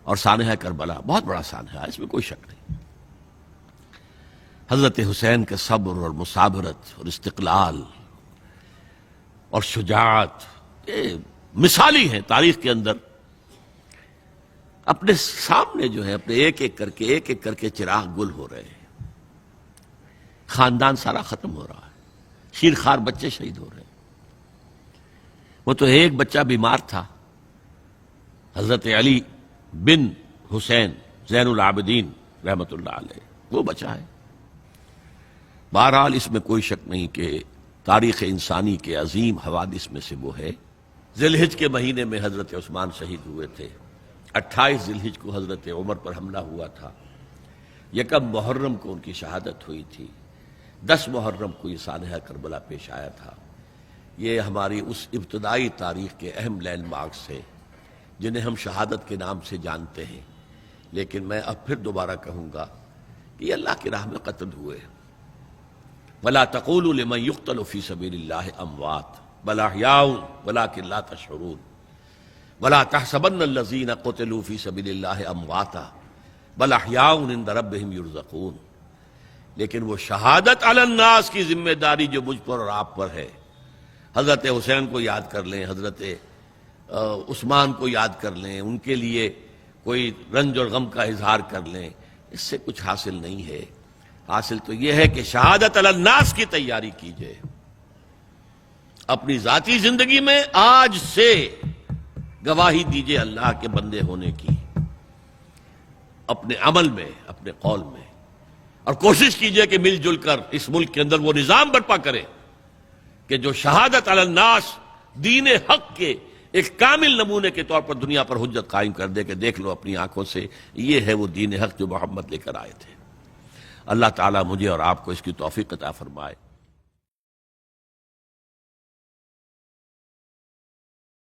اور سانحہ کربلا بہت بڑا سانحہ ہے، اس میں کوئی شک نہیں۔ حضرت حسین کے صبر اور مثابرت اور استقلال اور شجاعت یہ مثالی ہیں تاریخ کے اندر۔ اپنے سامنے جو ہے اپنے ایک ایک کر کے چراغ گل ہو رہے ہیں، خاندان سارا ختم ہو رہا ہے، شیرخوار بچے شہید ہو رہے ہیں۔ وہ تو ایک بچہ بیمار تھا، حضرت علی بن حسین زین العابدین رحمت اللہ علیہ، وہ بچا ہے۔ بہرحال اس میں کوئی شک نہیں کہ تاریخ انسانی کے عظیم حوادث میں سے وہ ہے۔ ذی الحجہ کے مہینے میں حضرت عثمان شہید ہوئے تھے، 28 ذی الحجہ کو حضرت عمر پر حملہ ہوا تھا، 1 محرم کو ان کی شہادت ہوئی تھی، 10 محرم کو یہ سانحہ کربلا پیش آیا تھا۔ یہ ہماری اس ابتدائی تاریخ کے اہم لینڈ مارکس ہیں جنہیں ہم شہادت کے نام سے جانتے ہیں۔ لیکن میں اب پھر دوبارہ کہوں گا کہ یہ اللہ کی راہ میں قتل ہوئے۔ وَلَا تَقُولُوا لِمَنْ يُقْتَلُ فِي سَبِيلِ اللَّهِ أَمْوَاتٌ بَلْ أَحْيَاءٌ وَلَكِنْ لَا تَشْعُرُونَ وَلَا تَحْسَبَنَّ الَّذِينَ قُتِلُوا فِي سَبِيلِ اللَّهِ أَمْوَاتًا بَلْ أَحْيَاءٌ عِندَ رَبِّهِمْ يُرْزَقُونَ۔ لیکن وہ شہادت علی الناس کی ذمہ داری جو مجھ پر اور آپ پر ہے، حضرت حسین کو یاد کر لیں، حضرت عثمان کو یاد کر لیں، ان کے لیے کوئی رنج اور غم کا اظہار کر لیں، اس سے کچھ حاصل نہیں ہے۔ حاصل تو یہ ہے کہ شہادت علی الناس کی تیاری کیجئے، اپنی ذاتی زندگی میں آج سے گواہی دیجئے اللہ کے بندے ہونے کی، اپنے عمل میں، اپنے قول میں، اور کوشش کیجئے کہ مل جل کر اس ملک کے اندر وہ نظام برپا کرے کہ جو شہادت علی الناس دین حق کے ایک کامل نمونے کے طور پر دنیا پر حجت قائم کر دے کہ دیکھ لو اپنی آنکھوں سے، یہ ہے وہ دین حق جو محمد لے کر آئے تھے۔ اللہ تعالیٰ مجھے اور آپ کو اس کی توفیق عطا فرمائے۔